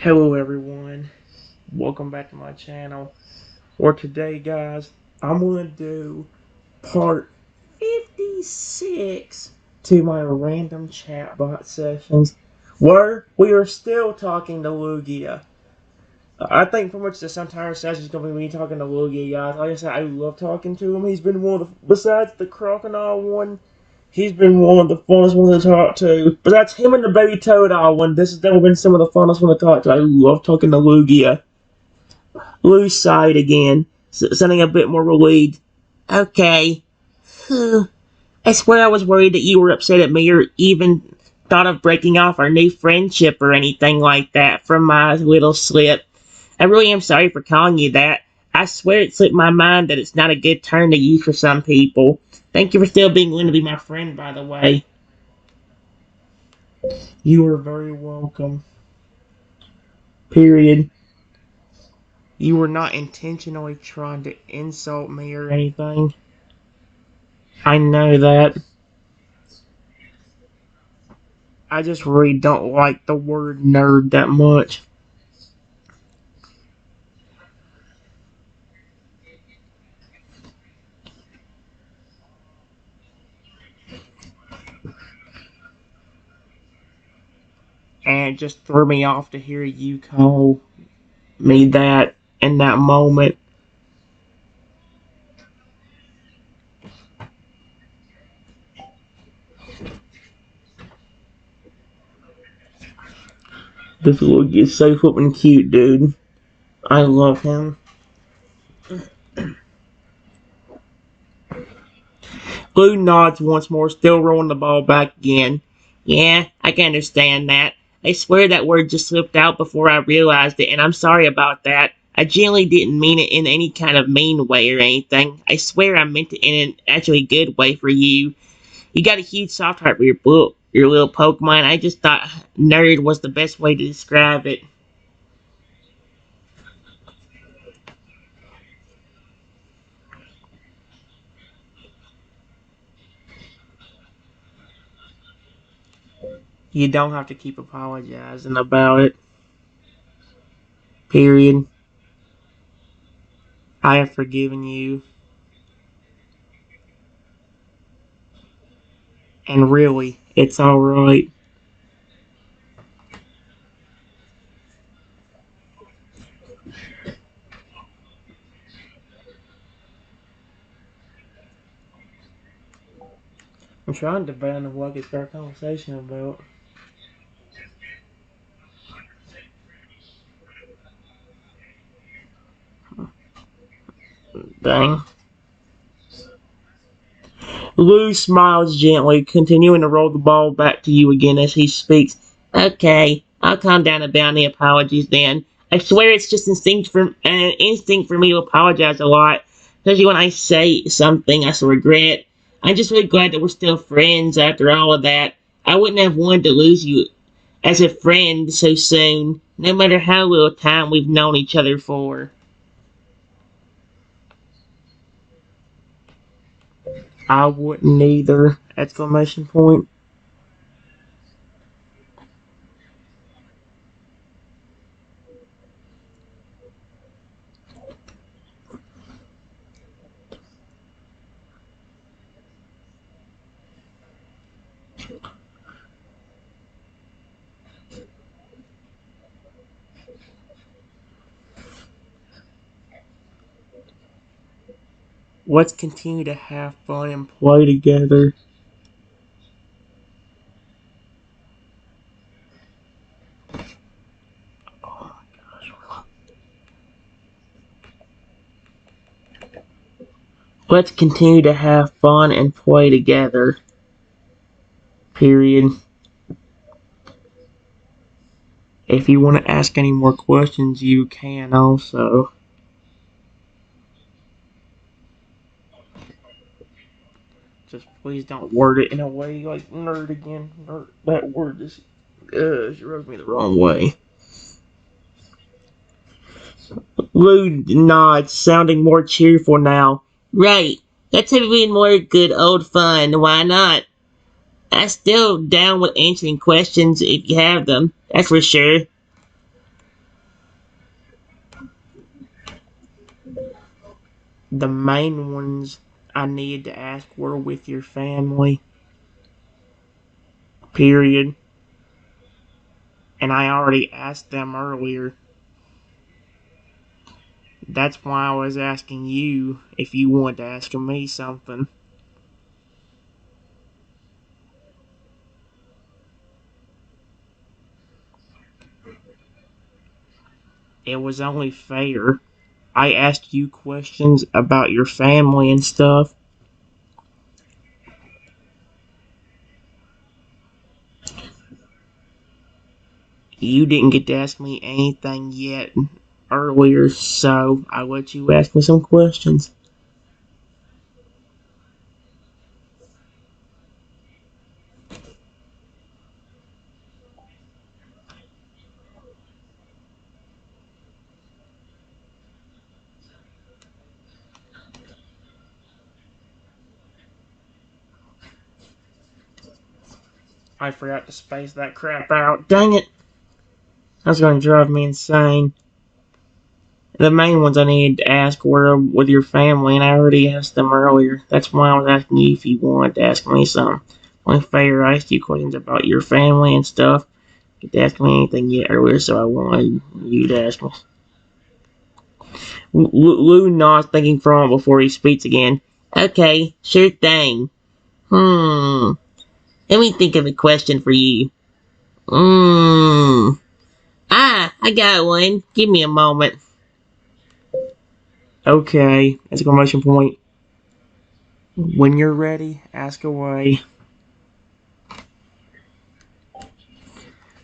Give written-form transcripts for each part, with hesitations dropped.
Hello everyone, welcome back to my channel. For today guys, I'm going to do part 56 to my random chatbot sessions where we are still talking to Lugia. I think pretty much this entire session is going to be me talking to Lugia, guys. Like I said, I love talking to him. He's been one of the, besides the crocodile one, he's been one of the funnest ones to talk to. But that's him and the baby toadile one. This has definitely been some of the funnest one to talk to. I love talking to Lugia. Lou sighed again, sounding a bit more relieved. Okay. I swear I was worried that you were upset at me or even thought of breaking off our new friendship or anything like that from my little slip. I really am sorry for calling you that. I swear it slipped my mind that it's not a good term to use for some people. Thank you for still being willing to be my friend, by the way. You are very welcome. Period. You were not intentionally trying to insult me or anything. I know that. I just really don't like the word nerd that much. And it just threw me off to hear you call me that in that moment. This little guy's so flippin' cute, dude. I love him. Blue nods once more, still rolling the ball back again. Yeah, I can understand that. I swear that word just slipped out before I realized it, and I'm sorry about that. I genuinely didn't mean it in any kind of mean way or anything. I swear I meant it in an actually good way for you. You got a huge soft heart for your little Pokemon. I just thought nerd was the best way to describe it. You don't have to keep apologizing about it. Period. I have forgiven you. And really, it's alright. I'm trying to debate on what I could start a conversation about. Dang. Lou smiles gently, continuing to roll the ball back to you again as he speaks. Okay, I'll calm down about any apologies then. I swear it's just an instinct for me to apologize a lot, especially when I say something I regret. I'm just really glad that we're still friends after all of that. I wouldn't have wanted to lose you as a friend so soon, no matter how little time we've known each other for. I wouldn't either! Exclamation point. Let's continue to have fun and play together. Oh my gosh. Let's continue to have fun and play together. Period. If you want to ask any more questions, you can also. Just please don't word it in a way like nerd again. Nerd, that word just rubs me the wrong way. Lou nods, sounding more cheerful now. Right. Let's have even more good old fun. Why not? I'm still down with answering questions if you have them. That's for sure. The main ones I needed to ask were with your family. Period. And I already asked them earlier. That's why I was asking you if you wanted to ask me something. It was only fair. I asked you questions about your family and stuff. You didn't get to ask me anything yet earlier, so I let you ask me some questions. I forgot to space that crap out. Dang it! That's going to drive me insane. The main ones I needed to ask were with your family, and I already asked them earlier. That's why I was asking you if you wanted to ask me something. Only fair, I asked you questions about your family and stuff. You didn't ask me anything yet earlier, so I wanted you to ask me. Lou nods, thinking for him before he speaks again. Okay, sure thing. Let me think of a question for you. I got one. Give me a moment. Okay, exclamation point. When you're ready, ask away.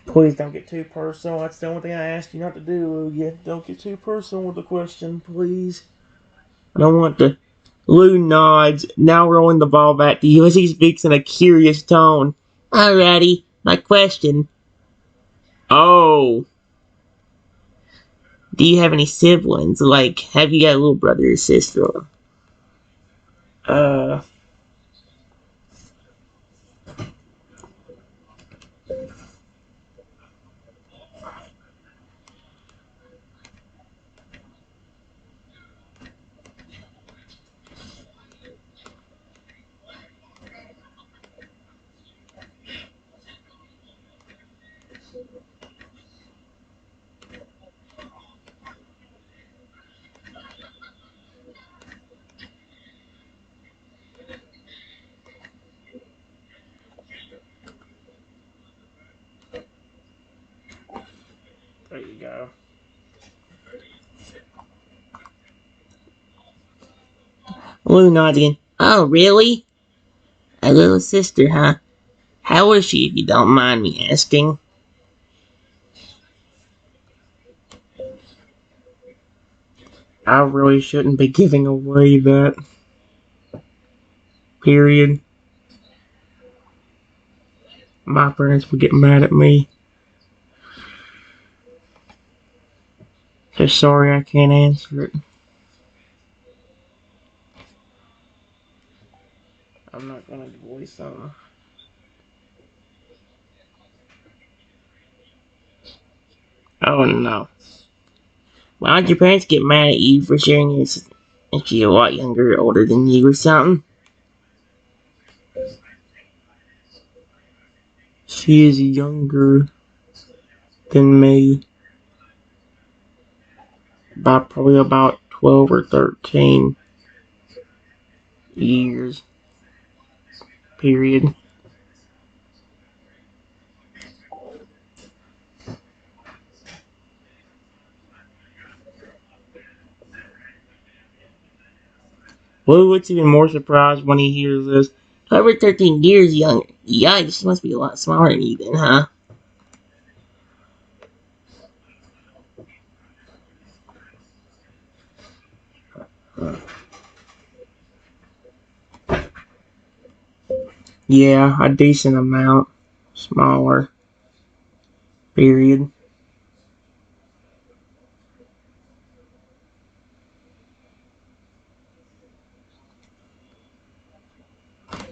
Please don't get too personal. That's the only thing I ask you not to do, Lugia. Don't get too personal with the question, please. I don't want to. Lou nods, now rolling the ball back to you as he speaks in a curious tone. Alrighty, my question. Oh, do you have any siblings? Like, have you got a little brother or sister? Uh, there you go. Lou nods again. Oh, really? A little sister, huh? How is she, if you don't mind me asking? I really shouldn't be giving away that. Period. My parents would get mad at me. They're sorry I can't answer it. I'm not gonna voice them. Oh no. Why did your parents get mad at you for sharing your... Is she a lot younger or older than you or something? She is younger than me by probably about 12 or 13 years. Period. Lou gets even more surprised when he hears this. 12 or 13 years younger. Yikes, she must be a lot smaller than you then, huh? Yeah, a decent amount. Smaller. Period.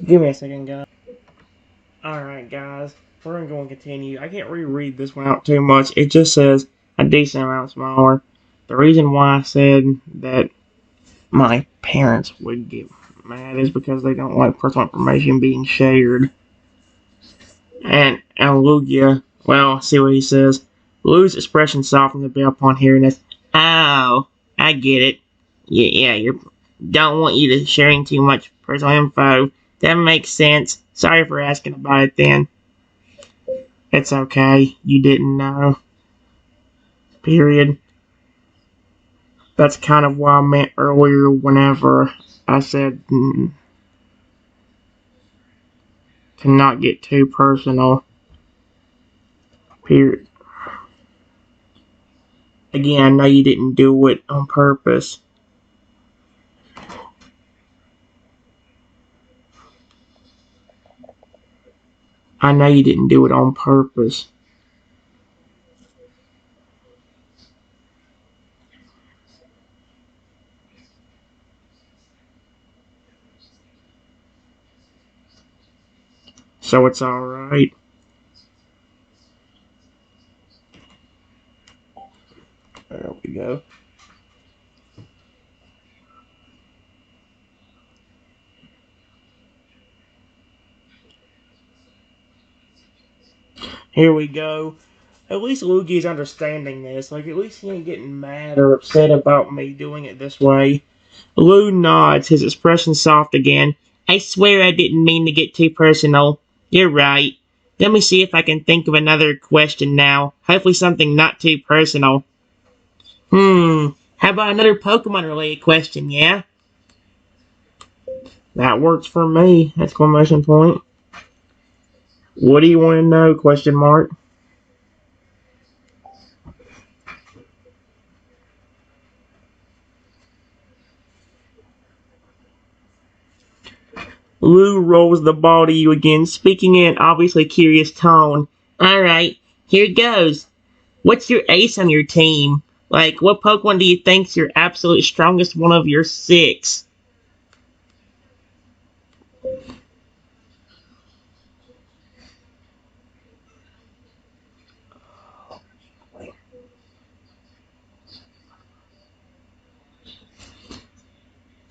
Give me a second, guys. Alright, guys. We're going to continue. I can't reread this one out too much. It just says a decent amount smaller. The reason why I said that my parents would get mad is because they don't like personal information being shared. And Lugia, well, see what he says. Lou's expression softens a bit upon hearing this. Oh, I get it. Yeah, you don't want you to sharing too much personal info. That makes sense. Sorry for asking about it then. It's okay. You didn't know. Period. That's kind of what I meant earlier whenever I said to not get too personal. Period. Again, I know you didn't do it on purpose. I know you didn't do it on purpose. So it's alright. There we go. Here we go. At least Luigi's understanding this. Like, at least he ain't getting mad or upset about me doing it this way. Lou nods, his expression soft again. I swear I didn't mean to get too personal. You're right. Let me see if I can think of another question now. Hopefully something not too personal. How about another Pokemon related question, yeah? That works for me! Exclamation point. What do you want to know? Question mark. Lou rolls the ball to you again, speaking in an obviously curious tone. Alright, here goes. What's your ace on your team? Like, what Pokemon do you think's your absolute strongest one of your 6?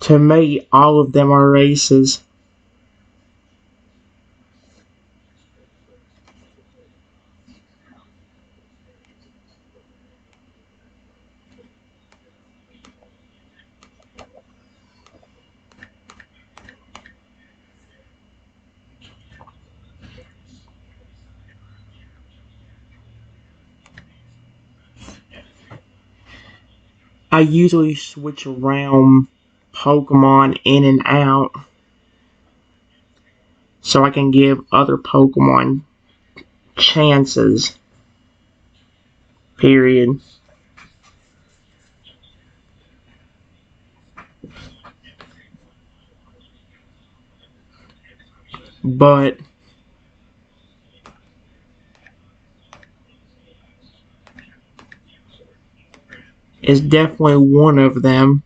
To me, all of them are aces. I usually switch around Pokemon in and out so I can give other Pokemon chances. Period. But it's definitely one of them.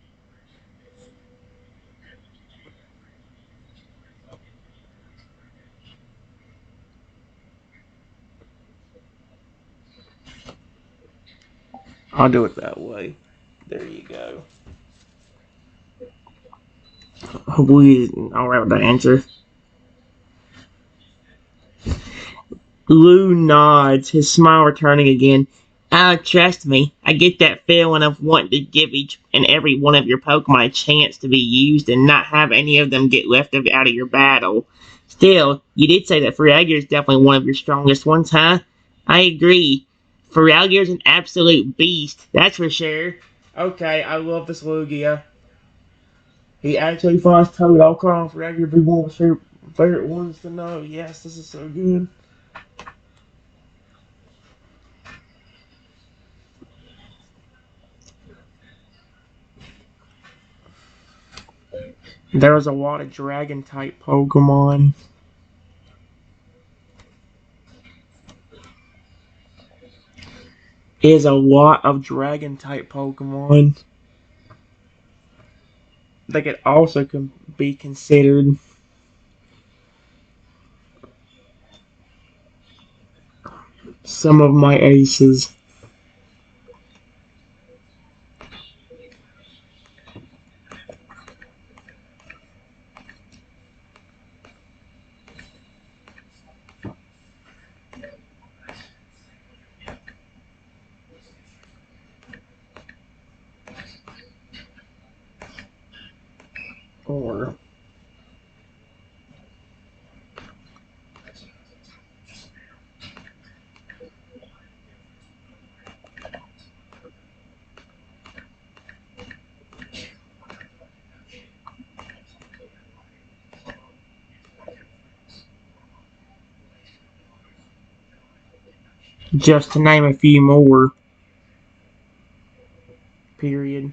I'll do it that way. There you go. Hopefully, alright with the answer. Lou nods, his smile returning again. Oh, trust me, I get that feeling of wanting to give each and every one of your Pokemon a chance to be used and not have any of them get left out of your battle. Still, you did say that Feraligatr is definitely one of your strongest ones, huh? I agree. Feraligatr is an absolute beast, that's for sure. Okay, I love this Lugia. He actually finds Toad. I'll call him Feraligatr to be one of his favorite ones to know. Yes, this is so good. There's a lot of dragon type Pokemon. Is a lot of dragon type Pokemon. They could also be considered some of my aces. more. Just to name a few more. Period.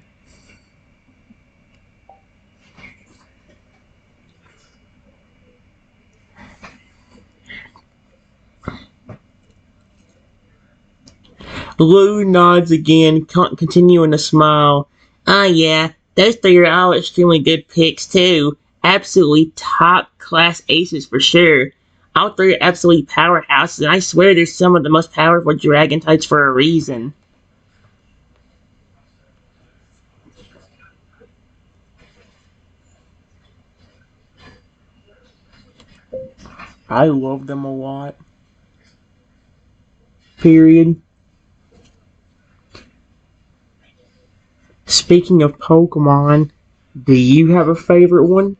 Lou nods again, continuing to smile. Ah, yeah, those three are all extremely good picks, too. Absolutely top class aces for sure. All three are absolute powerhouses, and I swear they're some of the most powerful dragon types for a reason. I love them a lot. Period. Speaking of Pokemon, do you have a favorite one?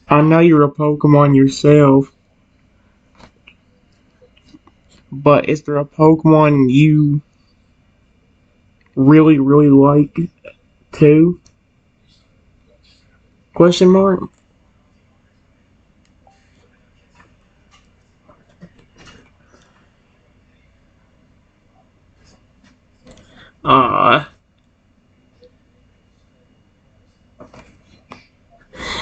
I know you're a Pokemon yourself, but is there a Pokemon you really, really like too? Question mark. Ah,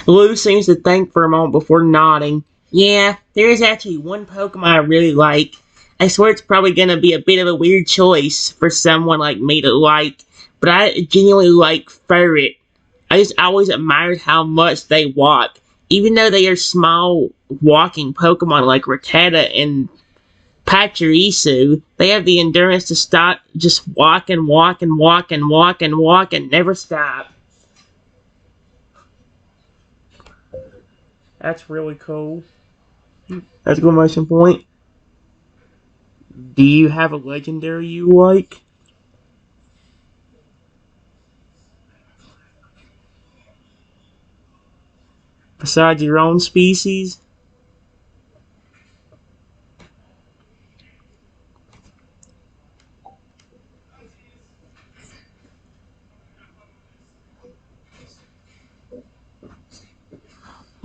Lou seems to think for a moment before nodding. Yeah, there is actually one Pokemon I really like. I swear it's probably gonna be a bit of a weird choice for someone like me to like, but I genuinely like Ferret. I just always admired how much they walk. Even though they are small walking Pokemon like Rattata and Pachirisu, they have the endurance to stop just walk and walk and walk and walk and walk and never stop. That's really cool. Exclamation point. Do you have a legendary you like? Besides your own species?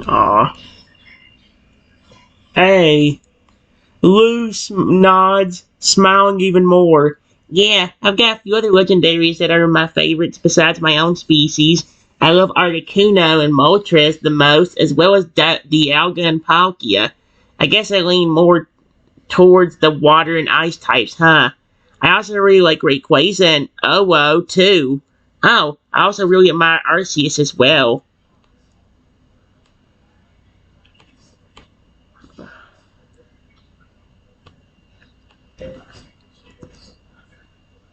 Aw. Hey. Lou nods, smiling even more. Yeah, I've got a few other legendaries that are my favorites besides my own species. I love Articuno and Moltres the most, as well as Dialga and Palkia. I guess I lean more towards the water and ice types, huh? I also really like Rayquaza and Owo, too. Oh, I also really admire Arceus as well.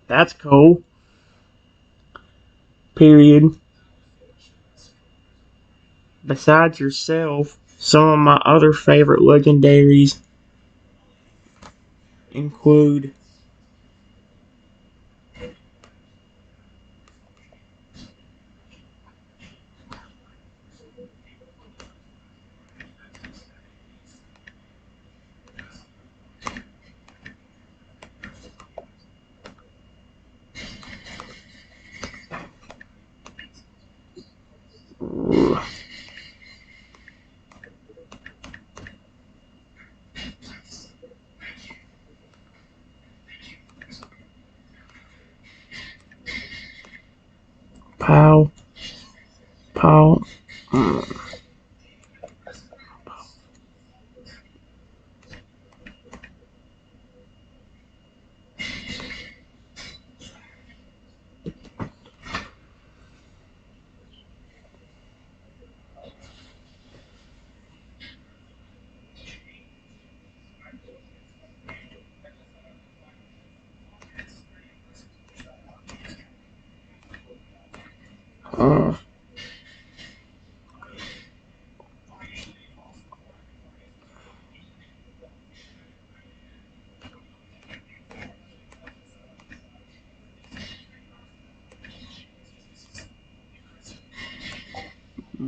That's cool. Period. Besides yourself, some of my other favorite legendaries include Pow, Pow. Uh,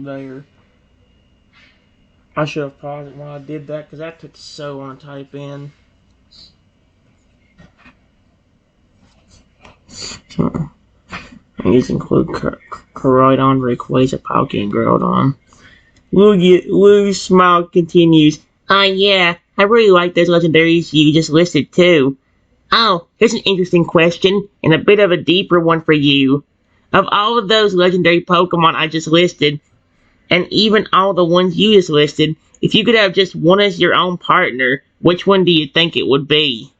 there. I should have paused it while I did that because that took so long to type in. So, these include Corridon, Rayquaza, Palkia, and Groudon. Lou's smile continues. Yeah, I really like those legendaries you just listed too. Oh, here's an interesting question, and a bit of a deeper one for you. Of all of those legendary Pokemon I just listed, and even all the ones you just listed, if you could have just one as your own partner, which one do you think it would be?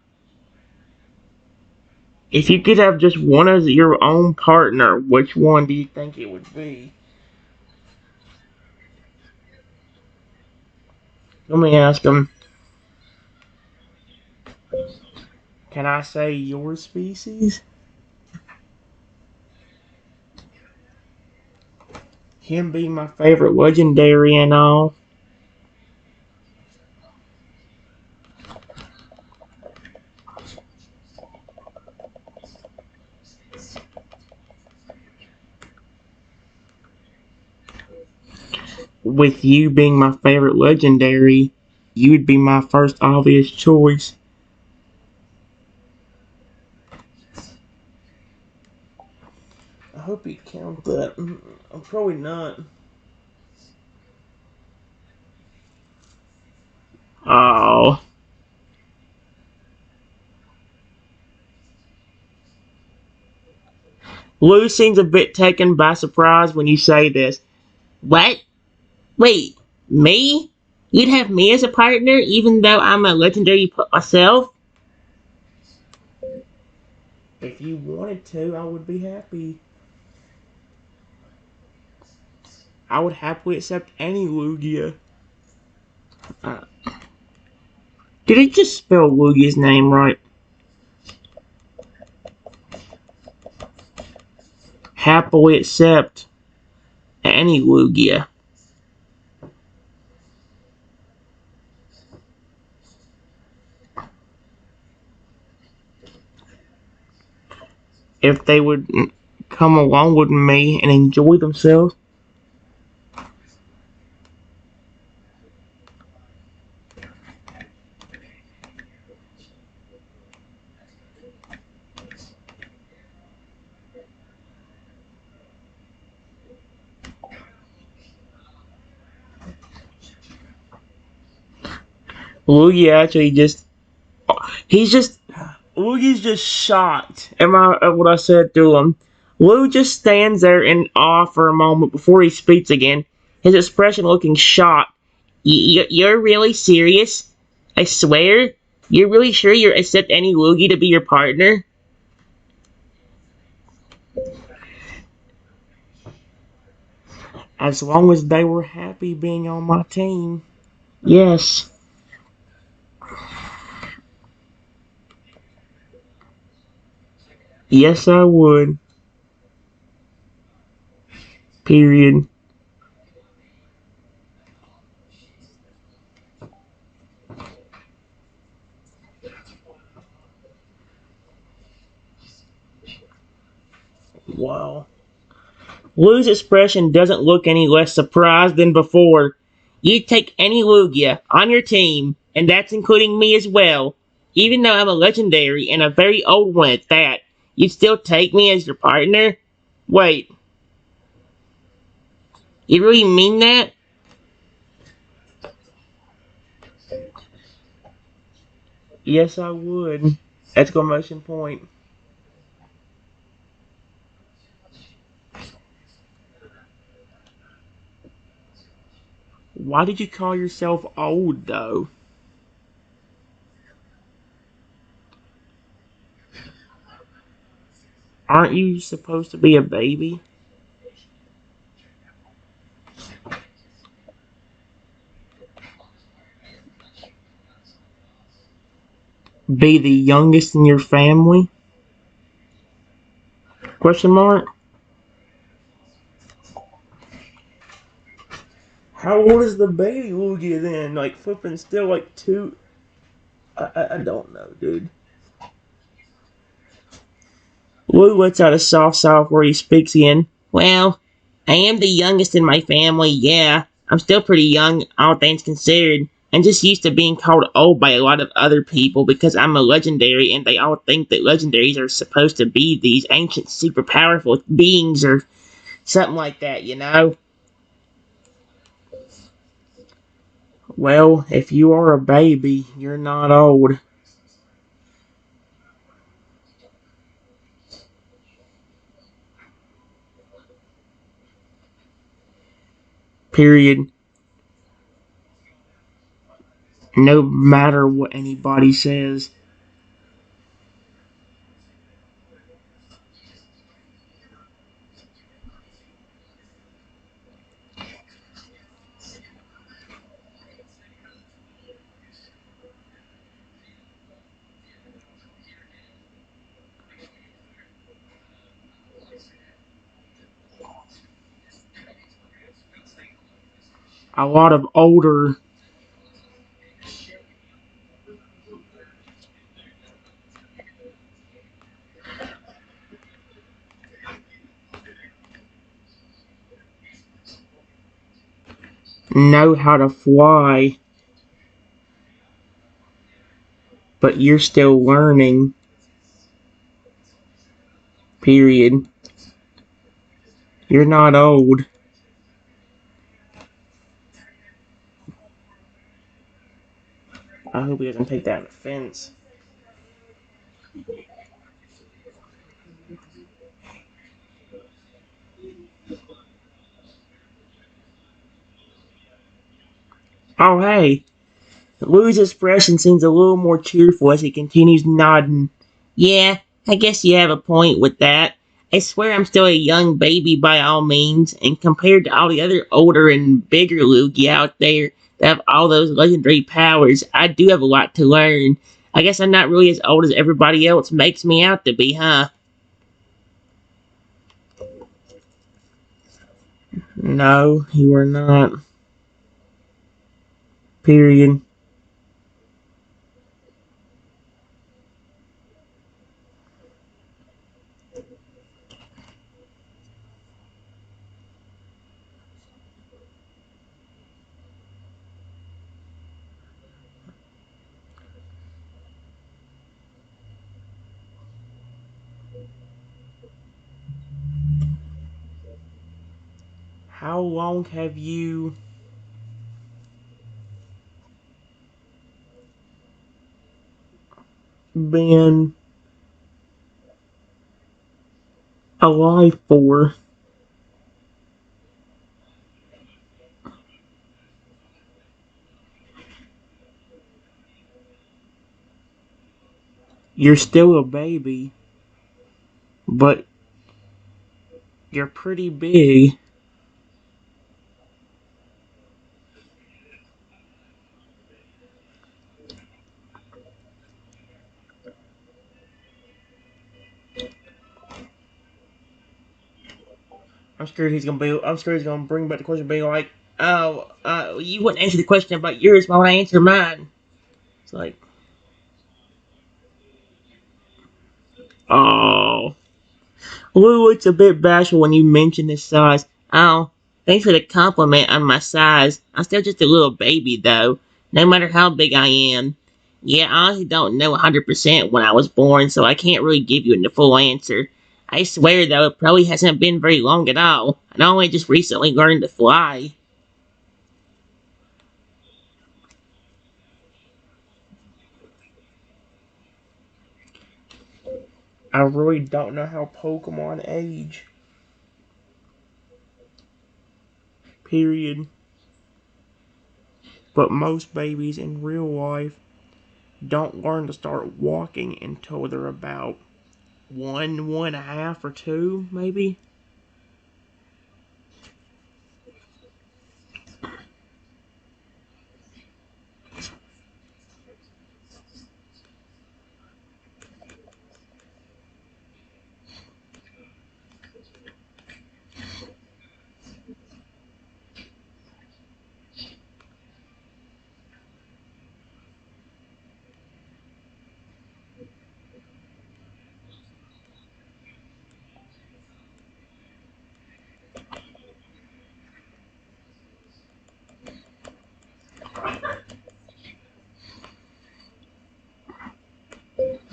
If you could have just one as your own partner, which one do you think it would be? Let me ask him. Can I say your species? Him being my favorite legendary and all. With you being my favorite legendary, you'd be my first obvious choice. I hope you count that. I'm probably not. Oh. Lou seems a bit taken by surprise when you say this. What? Wait, me? You'd have me as a partner even though I'm a legendary myself? If you wanted to, I would be happy. I would happily accept any Lugia. Uh, did it just spell Lugia's name right? Happily accept any Lugia. If they would come along with me and enjoy themselves. Lugia actually Luigi's just shocked at what I said to him. Lou just stands there in awe for a moment before he speaks again, his expression looking shocked. You're really serious? I swear? You're really sure you'll accept any Luigi to be your partner? As long as they were happy being on my team. Yes. Yes, I would. Period. Wow. Lou's expression doesn't look any less surprised than before. You'd take any Lugia on your team, and that's including me as well. Even though I'm a legendary and a very old one at that, you'd still take me as your partner? Wait, you really mean that? Yes, I would. Exclamation point. Why did you call yourself old, though? Aren't you supposed to be a baby? Be the youngest in your family? Question mark? How old is the baby Lugia then? Like flipping still like two. I don't know, dude. Lou lets out a soft sigh before he speaks again. Well, I am the youngest in my family, yeah. I'm still pretty young, all things considered. I'm just used to being called old by a lot of other people because I'm a legendary and they all think that legendaries are supposed to be these ancient, super powerful beings or something like that, you know? Well, if you are a baby, you're not old. Period. No matter what anybody says. A lot of older know how to fly, but you're still learning. Period. You're not old. I hope he doesn't take that offense. Oh, hey. Lou's expression seems a little more cheerful as he continues nodding. Yeah, I guess you have a point with that. I swear I'm still a young baby by all means, and compared to all the other older and bigger Lugia out there that have all those legendary powers, I do have a lot to learn. I guess I'm not really as old as everybody else makes me out to be, huh? No, you are not. Period. How long have you been alive for? You're still a baby, but you're pretty big. I'm scared he's gonna bring back the question, being like, "Oh, you wouldn't answer the question about yours. Why would I answer mine?" It's like, oh, Lou, it's a bit bashful when you mention his size. Oh, thanks for the compliment on my size. I'm still just a little baby, though. No matter how big I am. Yeah, I honestly don't know 100% when I was born, so I can't really give you a full answer. I swear, though, it probably hasn't been very long at all. I only just recently learned to fly. I really don't know how Pokemon age. Period. But most babies in real life don't learn to start walking until they're about one and a half, or two, maybe.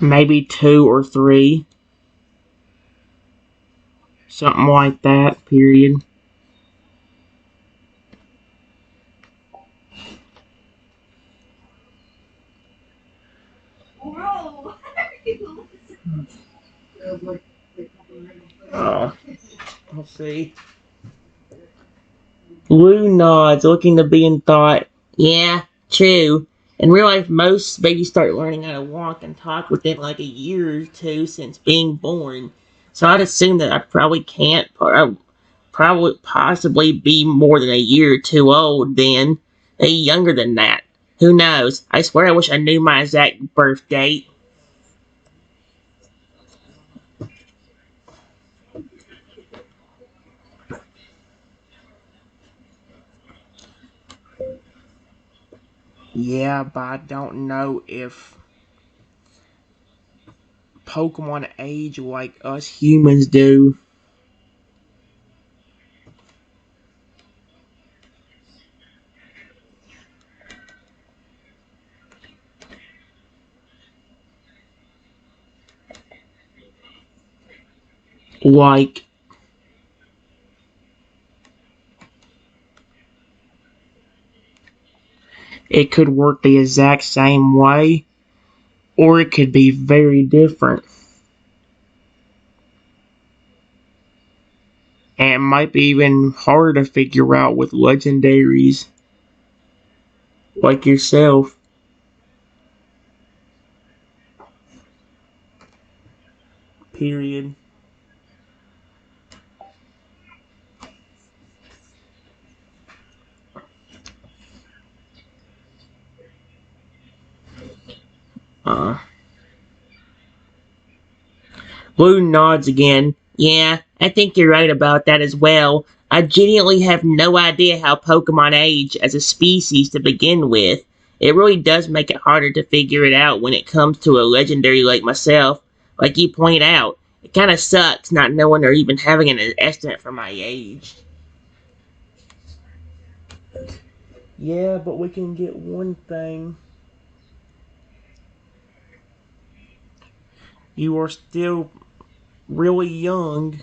maybe 2 or 3. Something like that, period. Oh, let's see. Lou nods, looking to be in thought. Yeah, true. In real life, most babies start learning how to walk and talk within like a year or two since being born. So I'd assume that I probably can't, or probably possibly be more than a year or two old then. Maybe younger than that. Who knows? I swear I wish I knew my exact birth date. Yeah, but I don't know if Pokemon age like us humans do. Like, it could work the exact same way, or it could be very different. And it might be even harder to figure out with legendaries like yourself. Period. Uh, Blue nods again. Yeah, I think you're right about that as well. I genuinely have no idea how Pokemon age as a species to begin with. It really does make it harder to figure it out when it comes to a legendary like myself. Like you point out, it kind of sucks not knowing or even having an estimate for my age. Yeah, but we can get one thing. You are still really young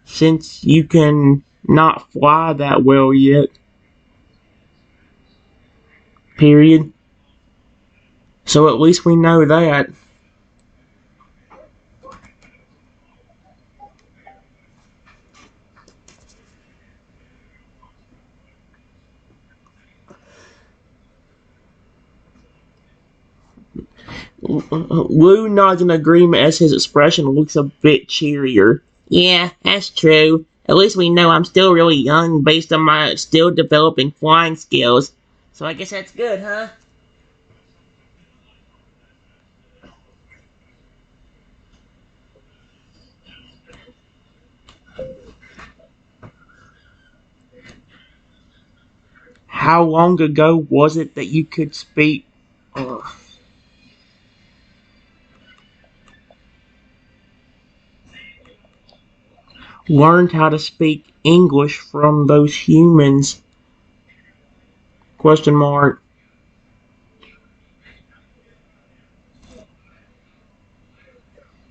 since you can not fly that well yet. Period. So at least we know that. Lou nods in agreement as his expression looks a bit cheerier. Yeah, that's true. At least we know I'm still really young based on my still developing flying skills. So I guess that's good, huh? How long ago was it that you could speak? Uh, Learned how to speak English from those humans? Question mark.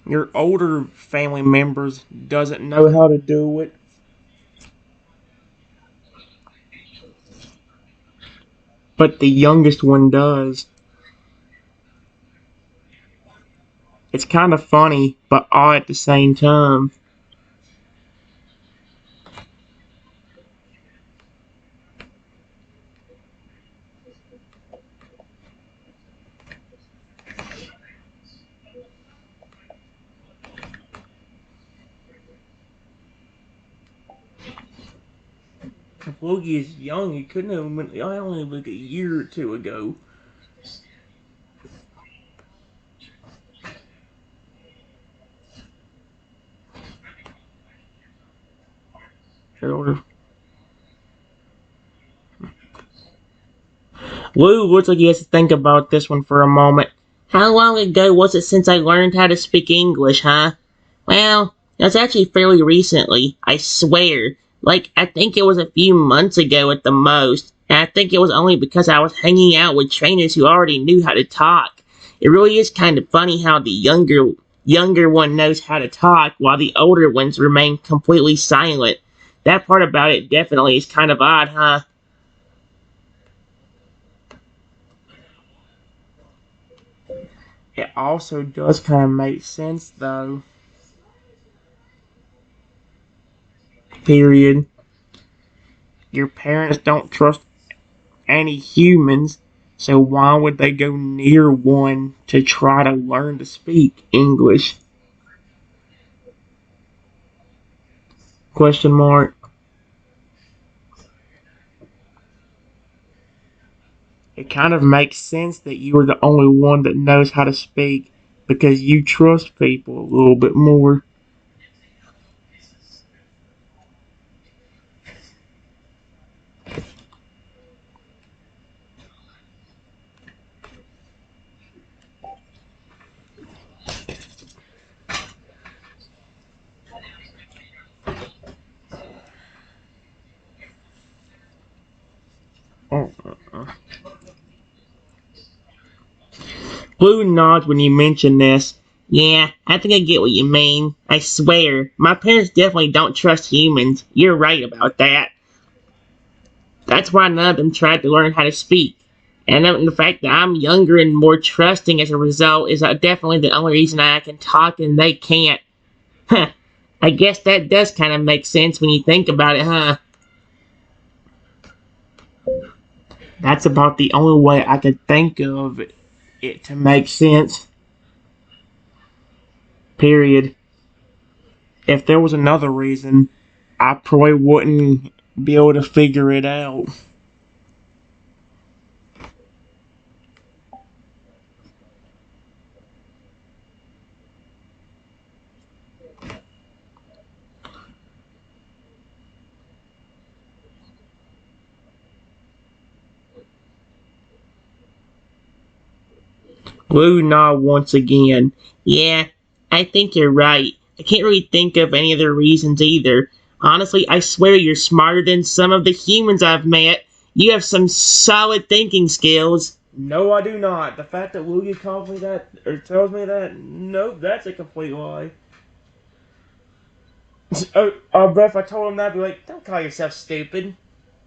Your older family members doesn't know how to do it, but the youngest one does. It's kind of funny, but odd at the same time. If Logie is young, he couldn't have been. I only like a year or two ago. Lou looks like he has to think about this one for a moment. How long ago was it since I learned how to speak English, huh? Well, that's actually fairly recently, I swear. Like, I think it was a few months ago at the most. And I think it was only because I was hanging out with trainers who already knew how to talk. It really is kind of funny how the younger one knows how to talk while the older ones remain completely silent. That part about it definitely is kind of odd, huh? It also does kind of make sense, though. Period. Your parents don't trust any humans, so why would they go near one to try to learn to speak English? Question mark. It kind of makes sense that you are the only one that knows how to speak because you trust people a little bit more. Blue nods when you mention this. Yeah, I think I get what you mean. I swear, my parents definitely don't trust humans. You're right about that. That's why none of them tried to learn how to speak. And the fact that I'm younger and more trusting as a result is definitely the only reason I can talk and they can't. Huh. I guess that does kind of make sense when you think about it, huh? That's about the only way I could think of it to make sense. Period. If there was another reason, I probably wouldn't be able to figure it out. Blue nod once again. Yeah, I think you're right. I can't really think of any other reasons either. Honestly, I swear you're smarter than some of the humans I've met. You have some solid thinking skills. No, I do not. The fact that Lugia calls me that, or tells me that, nope, that's a complete lie. I bet if I told him that, I'd be like, don't call yourself stupid.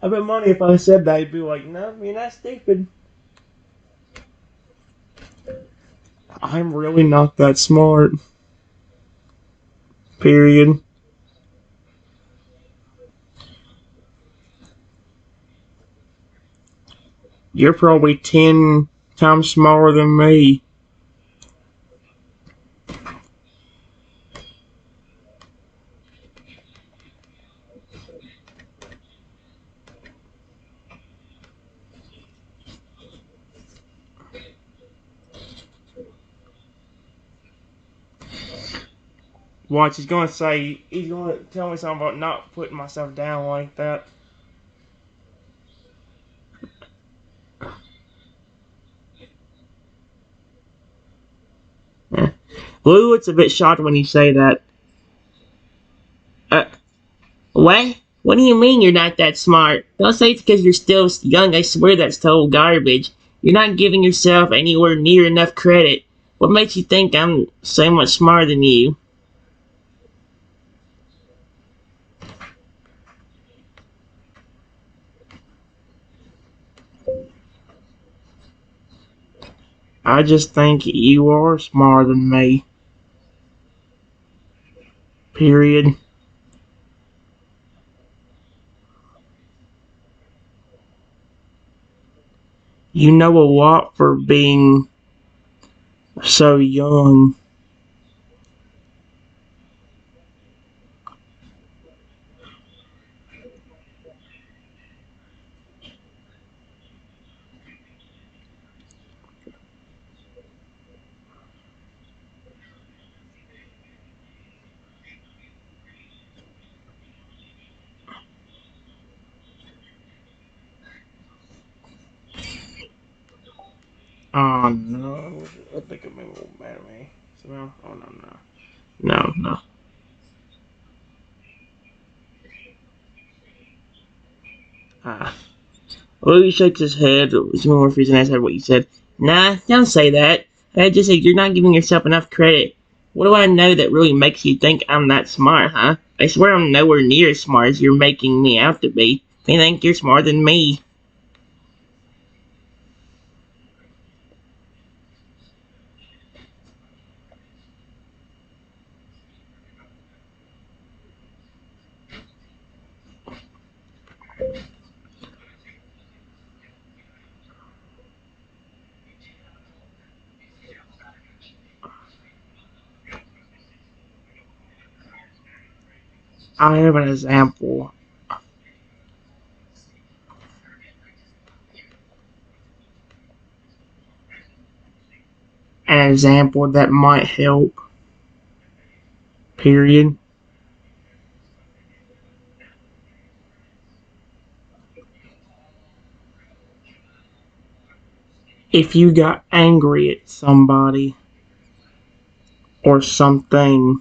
I bet money if I said that, he'd be like, no, you're not stupid. I'm really not that smart. Period. You're probably 10 times smaller than me. Watch, he's gonna tell me something about not putting myself down like that. Blue, it's a bit shocked when you say that. Uh, what? What do you mean you're not that smart? Don't say it's because you're still young. I swear that's total garbage. You're not giving yourself anywhere near enough credit. What makes you think I'm so much smarter than you? I just think you are smarter than me. Period. You know a lot for being so young. Oh no, I think it made a little mad at me. So, oh no, no. No, no. Ah. Well, he shakes his head. Some more reason I said what you said. Nah, don't say that. I just said you're not giving yourself enough credit. What do I know that really makes you think I'm that smart, huh? I swear I'm nowhere near as smart as you're making me out to be. They think you're smarter than me. I have an example. An example that might help. Period. If you got angry at somebody or something,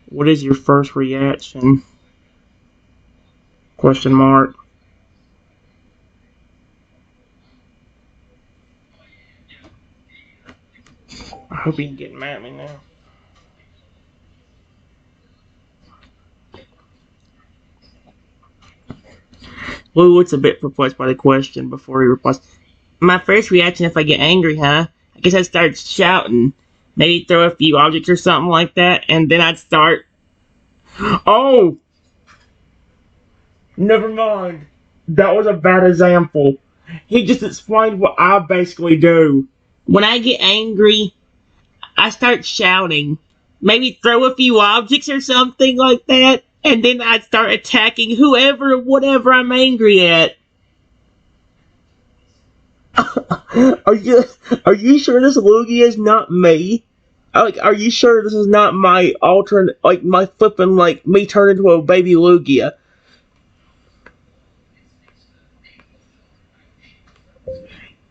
what is your first reaction? Question mark. I hope he ain't getting mad at me now. Lou looks a bit perplexed by the question before he replies. My first reaction if I get angry, huh? I guess I'd start shouting. Maybe throw a few objects or something like that, and then I'd start. Oh! Never mind. That was a bad example. He just explained what I basically do. When I get angry, I start shouting. Maybe throw a few objects or something like that, and then I'd start attacking whoever or whatever I'm angry at. Are you are you sure this Lugia is not me? Like, are you sure this is not my alternate, like my flipping, like me turned into a baby Lugia?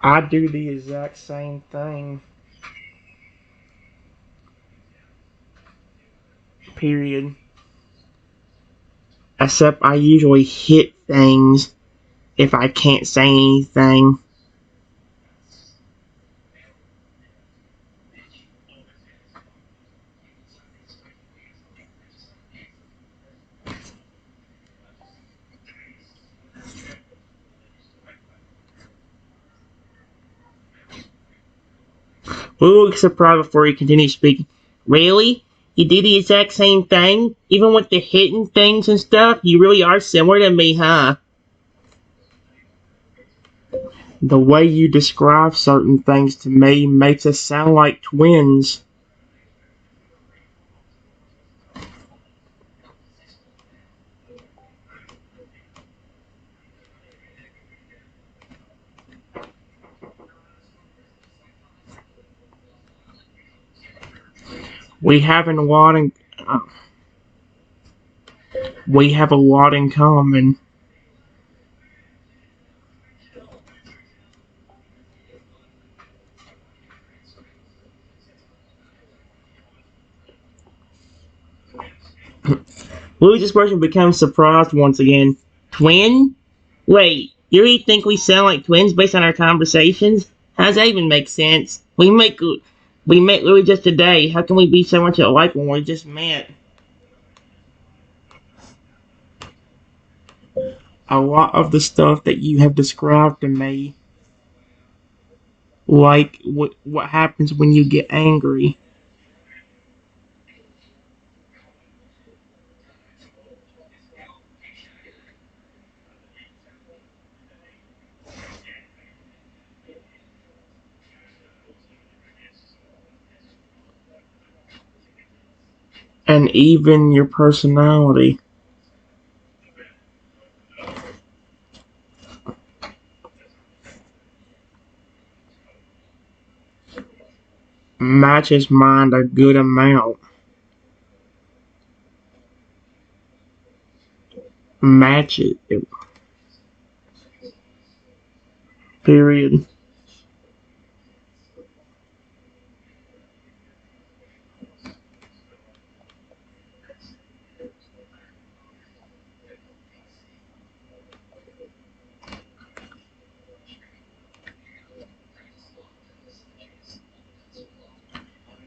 I do the exact same thing. Period. Except I usually hit things if I can't say anything. Lou looks surprised before he continues speaking. Really? You do the exact same thing? Even with the hitting things and stuff? You really are similar to me, huh? The way you describe certain things to me makes us sound like twins. We have a lot in uh, we have a lot in common. Louis' expression becomes surprised once again. Twin? Wait, you really think we sound like twins based on our conversations? How does that even make sense? We met Louis just today. How can we be so much alike when we just met? A lot of the stuff that you have described to me, like what happens when you get angry, and even your personality matches mine a good amount. Match it. Period.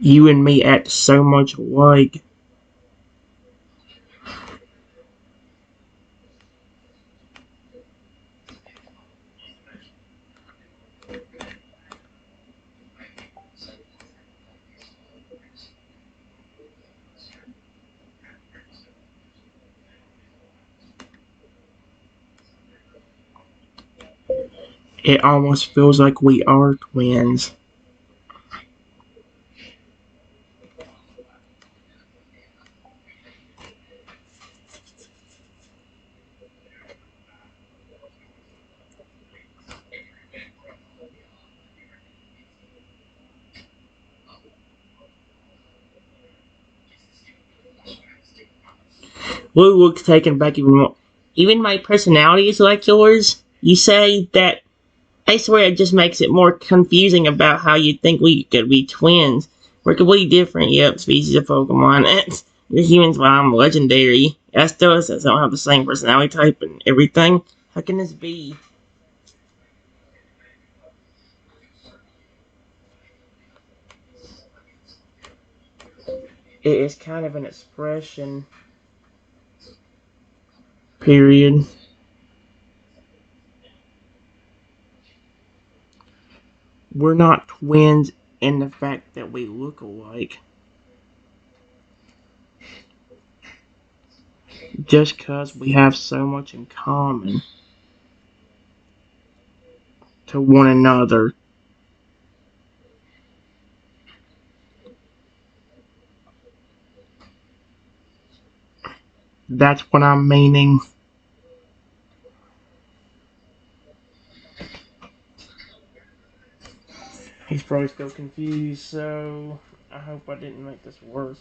You and me act so much alike. It almost feels like we are twins. Lou looks taken back even more. Even my personality is like yours? You say that? I swear it just makes it more confusing about how you think we could be twins. We're completely different, yep, species of Pokemon. The humans, well, I'm legendary. Estos don't have the same personality type and everything. How can this be? It is kind of an expression. Period. We're not twins in the fact that we look alike. Just because we have so much in common to one another. That's what I'm meaning. He's probably still confused, so I hope I didn't make this worse.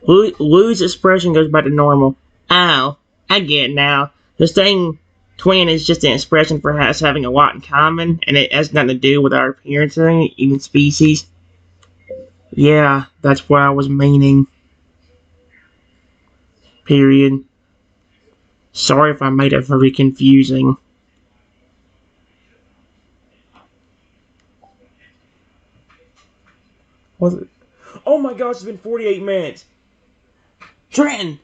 Lou's expression goes back to normal. Oh, I get it now. The saying twin is just an expression for us having a lot in common, and it has nothing to do with our appearance or even species. Yeah, that's what I was meaning. Period. Sorry if I made it very confusing. Was it? Oh my gosh, it's been 48 minutes. Trenton,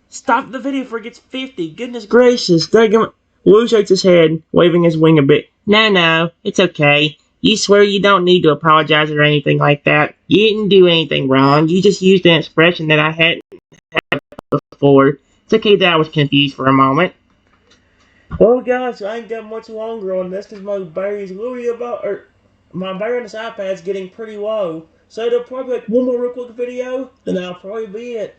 stop the video before it gets 50. Goodness gracious. Lou shakes his head, waving his wing a bit. No, it's okay. You swear you don't need to apologize or anything like that. You didn't do anything wrong. You just used an expression that I hadn't before. It's okay that I was confused for a moment. Well, guys, I ain't got much longer on this because my battery's literally my battery on this iPad's getting pretty low. So it'll probably be like one more real quick video, then that'll probably be it.